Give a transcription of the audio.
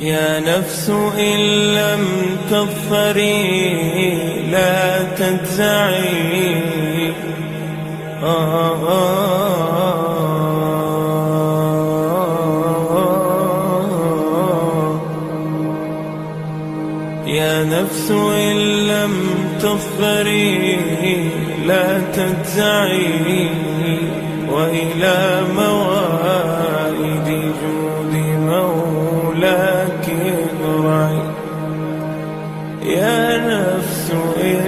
يا نفس إن لم تظفري لا تجزعي. يا نفس إن لم تظفري لا تجزعي، وإلى موائد جود مولاك ارجعي. يا نفس إن